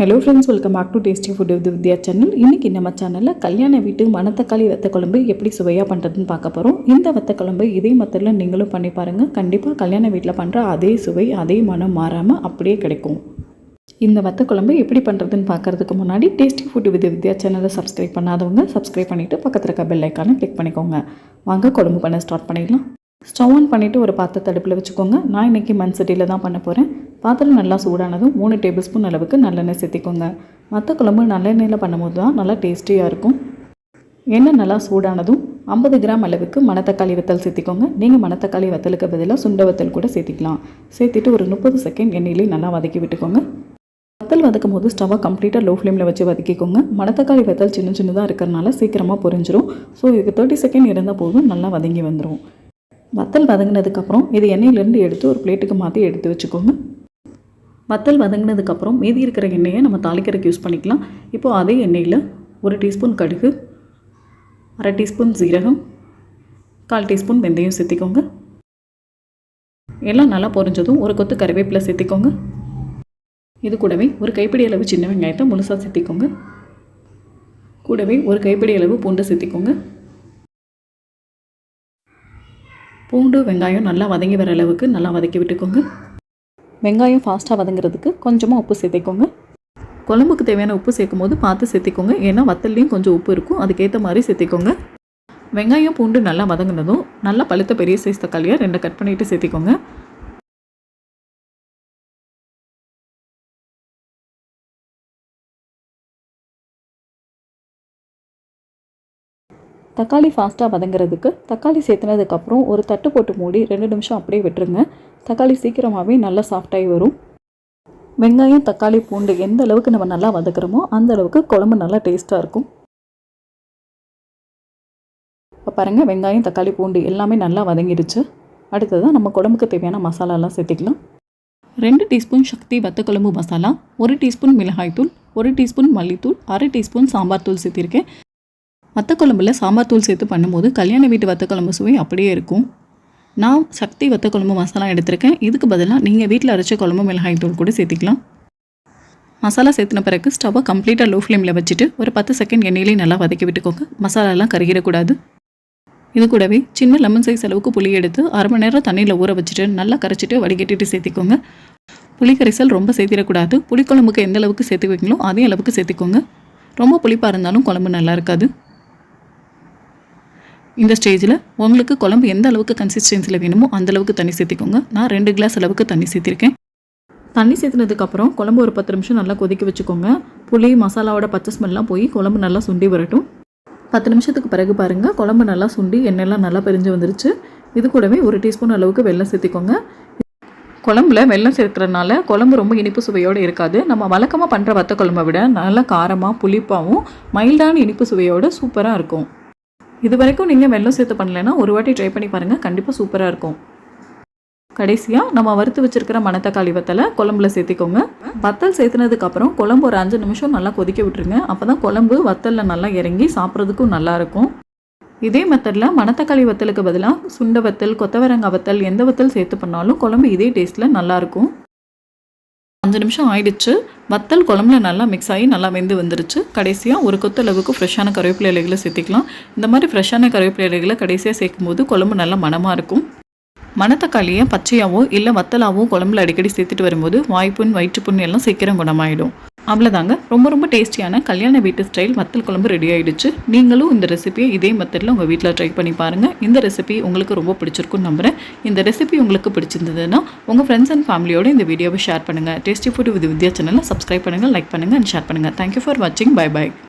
Hello friends, welcome back to tasty food with Vidya channel. இன்றைக்கி நம்ம சேனலில் கல்யாண வீட்டு மணத்தக்காளி வத்த குழம்பு எப்படி சுவையாக பண்ணுறதுன்னு பார்க்க போகிறோம். இந்த வத்த குழம்பு இதே மெத்தடில் நீங்களும் பண்ணி பாருங்கள். கண்டிப்பாக கல்யாண வீட்டில் பண்ணுற அதே சுவை அதே மனம் மாறாமல் அப்படியே கிடைக்கும். இந்த வத்த குழம்பு எப்படி பண்ணுறதுன்னு பார்க்குறதுக்கு முன்னாடி டேஸ்டி ஃபுட் வித் வித்யா சேனலை சப்ஸ்கிரைப் பண்ணாதவங்க சப்ஸ்கிரைப் பண்ணிவிட்டு பக்கத்தில் இருக்க பெல் ஐக்கானை கிளிக் பண்ணிக்கோங்க. வாங்க குழம்பு பண்ண ஸ்டார்ட் பண்ணிடலாம். ஸ்டவ் ஆன் பண்ணிவிட்டு ஒரு பாத்திரத்தை அடுப்பில் வச்சுக்கோங்க. நான் இன்றைக்கி மண் சட்டியில் தான் பண்ண போகிறேன். பாத்திரம் நல்லா சூடானதும் 3 டேபிள் ஸ்பூன் அளவுக்கு நல்லெண்ணெய் சேர்த்திக்கோங்க. வத்த குழம்பு நல்லெண்ணெயில் பண்ணும்போது தான் நல்லா டேஸ்டியாக இருக்கும். எண்ணெய் நல்லா சூடானதும் 50 கிராம் அளவுக்கு மணத்தக்காளி வத்தல் சேர்த்திக்கோங்க. நீங்கள் மணத்தக்காளி வத்தலுக்கு பதிலாக சுண்ட வத்தல் கூட சேர்த்திக்கலாம். சேர்த்துட்டு ஒரு 30 செகண்ட் எண்ணெயிலே நல்லா வதக்கி விட்டுக்கோங்க. வத்தல் வதக்கும் போது ஸ்டவ்வை கம்ப்ளீட்டாக லோ ஃப்ளேமில் வச்சு வதக்கிக்கோங்க. மணத்தக்காளி வத்தல் சின்ன சின்னதாக இருக்கிறனால சீக்கிரமாக பொரிஞ்சிடும். ஸோ இதுக்கு 30 செகண்ட் இருந்தால் போதும், நல்லா வதங்கி வந்துடும். வத்தல் வதங்கினதுக்கப்புறம் இது எண்ணெயிலேருந்து எடுத்து ஒரு பிளேட்டுக்கு மாற்றி எடுத்து வச்சுக்கோங்க. வத்தல் வதங்கினதுக்கப்புறம் மீதி இருக்கிற எண்ணெயை நம்ம தாளிக்கிறதுக்கு யூஸ் பண்ணிக்கலாம். இப்போது அதே எண்ணெயில் 1 டீஸ்பூன் கடுகு, 1/2 டீஸ்பூன் சீரகம், 1/4 டீஸ்பூன் வெந்தயம் சேர்த்திக்கோங்க. எல்லாம் நல்லா பொரிஞ்சதும் ஒரு கொத்து கறிவேப்பிலை சேர்த்திக்கோங்க. இது கூடவே ஒரு கைப்பிடி அளவு சின்ன வெங்காயத்தை முழுசாக சேர்த்திக்கோங்க. கூடவே ஒரு கைப்பிடி அளவு பூண்டு சேர்த்திக்கோங்க. பூண்டு வெங்காயம் நல்லா வதங்கி வர அளவுக்கு நல்லா வதக்கி விட்டுக்கோங்க. வெங்காயம் ஃபாஸ்ட்டாக வதங்கிறதுக்கு கொஞ்சமாக உப்பு சேர்த்திக்கோங்க. குழம்புக்கு தேவையான உப்பு சேர்க்கும் போது பார்த்து சேர்த்திக்கோங்க. ஏன்னா வத்தல்லையும் கொஞ்சம் உப்பு இருக்கும், அதுக்கேற்ற மாதிரி சேர்த்திக்கோங்க. வெங்காயம் பூண்டு நல்லா வதங்கினதும் நல்லா பழுத்த பெரிய சைஸ் தக்காளியை 2 கட் பண்ணிவிட்டு சேர்த்திக்கோங்க. தக்காளி ஃபாஸ்ட்டாக வதங்கிறதுக்கு தக்காளி சேர்த்துனதுக்கப்புறம் ஒரு தட்டு போட்டு மூடி 2 நிமிஷம் அப்படியே விட்டுருங்க. தக்காளி சீக்கிரமாகவே நல்லா சாஃப்டாகி வரும். வெங்காயம் தக்காளி பூண்டு எந்த அளவுக்கு நம்ம நல்லா வதக்குறோமோ அந்த அளவுக்கு குழம்பு நல்லா டேஸ்ட்டாக இருக்கும். இப்போ பாருங்கள், வெங்காயம் தக்காளி பூண்டு எல்லாமே நல்லா வதங்கிடுச்சு. அடுத்ததான் நம்ம குழம்புக்கு தேவையான மசாலாலாம் சேர்த்துக்கலாம். 2 டீஸ்பூன் சக்தி வத்த குழம்பு மசாலா, 1 டீஸ்பூன் மிளகாய்த்தூள், 1 டீஸ்பூன் மல்லித்தூள், 1/2 டீஸ்பூன் சாம்பார் தூள் சேர்த்திருக்கேன். வத்த குழம்புல சாம்பார் தூள் சேர்த்து பண்ணும்போது கல்யாண வீட்டு வத்த குழம்பு சுவை அப்படியே இருக்கும். நான் சக்தி வத்த குழம்பு மசாலா எடுத்திருக்கேன். இதுக்கு பதிலாக நீங்கள் வீட்டில் அரைச்ச குழம்பு மிளகாய் தூள் கூட சேர்த்திக்கலாம். மசாலா சேர்த்துன பிறகு ஸ்டவ்வை கம்ப்ளீட்டாக லோ ஃப்ளேமில் வச்சுட்டு ஒரு 10 செகண்ட் எண்ணெயிலே நல்லா வதக்கி விட்டுக்கோங்க. மசாலாலாம் கருகிடக்கூடாது. இது கூடவே சின்ன லெமன் சைஸ் அளவுக்கு புளி எடுத்து 1/2 மணி நேரம் தண்ணியில் ஊற வச்சுட்டு நல்லா கரைச்சிட்டு வடிகட்டிட்டு சேர்த்திக்கோங்க. புளி கரைசல் ரொம்ப சேர்த்திடக்கூடாது. புளிக்குழம்புக்கு எந்த அளவுக்கு சேர்த்துக்குவீங்களோ அதே அளவுக்கு சேர்த்திக்கோங்க. ரொம்ப புளிப்பாக இருந்தாலும் குழம்பு நல்லா இருக்காது. இந்த ஸ்டேஜில் உங்களுக்கு குழம்பு எந்த அளவுக்கு கன்சிஸ்டன்சியில் வேணுமோ அந்தளவுக்கு தண்ணி சேர்த்திக்கோங்க. நான் 2 கிளாஸ் அளவுக்கு தண்ணி சேர்த்திருக்கேன். தண்ணி சேர்த்துனதுக்கப்புறம் குழம்பு ஒரு 10 நிமிஷம் நல்லா கொதிக்க வச்சுக்கோங்க. புளி மசாலாவோட பச்சை ஸ்மெல்லாம் போய் குழம்பு நல்லா சுண்டி வரட்டும். 10 நிமிஷத்துக்கு பிறகு பாருங்கள், குழம்பு நல்லா சுண்டி எண்ணெயெல்லாம் நல்லா பிரிஞ்சு வந்துருச்சு. இது கூடவே 1 டீஸ்பூன் அளவுக்கு வெல்லம் சேர்த்திக்கோங்க. குழம்புல வெல்லம் சேர்க்குறதுனால குழம்பு ரொம்ப இனிப்பு சுவையோடு இருக்காது. நம்ம வழக்கமாக பண்ணுற வத்த குழம்பை விட நல்லா காரமாக புளிப்பாகவும் மைல்டான இனிப்பு சுவையோடு சூப்பராக இருக்கும். இது வரைக்கும் நீங்கள் வெல்லம் சேர்த்து பண்ணலைன்னா ஒரு வாட்டி ட்ரை பண்ணி பாருங்கள், கண்டிப்பாக சூப்பராக இருக்கும். கடைசியாக நம்ம வறுத்து வச்சுருக்கிற மணத்தக்காளி வத்தலை குழம்புல சேர்த்திக்கோங்க. வத்தல் சேர்த்துனதுக்கப்புறம் குழம்பு ஒரு 5 நிமிஷம் நல்லா கொதிக்க விட்டுருங்க. அப்போ தான் குழம்பு வத்தலில் நல்லா இறங்கி சாப்பிட்றதுக்கும் நல்லாயிருக்கும். இதே மெத்தடில் மணத்தக்காளி வத்தலுக்கு பதிலாக சுண்ட வத்தல், கொத்தவரங்காய் வத்தல் எந்த வத்தல் சேர்த்து பண்ணாலும் குழம்பு இதே டேஸ்ட்டில் நல்லாயிருக்கும். 5 நிமிஷம் ஆயிடுச்சு. வத்தல் குழம்புல நல்லா மிக்ஸ் ஆகி நல்லா வெந்து வந்துருச்சு. கடைசியாக ஒரு கொத்து அளவுக்கு ஃப்ரெஷ்ஷான கருவேப்பிலை இலைகளை சேர்த்திக்கலாம். இந்த மாதிரி ஃப்ரெஷ்ஷான கருவேப்பிலை இலைகளை கடைசியாக சேர்க்கும் போது குழம்பு நல்லா மணமாக இருக்கும். மணத்தக்காளியை பச்சையாவோ இல்லை வத்தலாவோ குழம்புல அடிக்கடி சேர்த்துட்டு வரும்போது வாய்ப்புண் வயிற்றுப்புண் எல்லாம் சீக்கிரம் குணமாயிடும். அவ்வளோதாங்க, ரொம்ப டேஸ்டியான கல்யாண வீட்டு ஸ்டைல் வத்தல் குழம்பு ரெடி ஆகிடுச்சு. நீங்களும் இந்த ரெசிபியை இதே மெத்தடில் உங்கள் வீட்டில் ட்ரை பண்ணி பாருங்கள். இந்த ரெசிபி உங்களுக்கு ரொம்ப பிடிச்சிருக்குன்னு நம்புகிறேன். இந்த ரெசிபி உங்களுக்கு பிடிச்சிருந்ததுன்னா உங்கள் ஃப்ரெண்ட்ஸ் அண்ட் ஃபேமிலியோடு இந்த வீடியோவை ஷேர் பண்ணுங்கள். டேஸ்டி ஃபுட் வித் வித்யா சேனலை சப்ஸ்கிரைப் பண்ணுங்கள், லைக் பண்ணுங்கள் அண்ட் ஷேர் பண்ணுங்கள். தேங்க்யூ ஃபார் வாட்சிங். பை.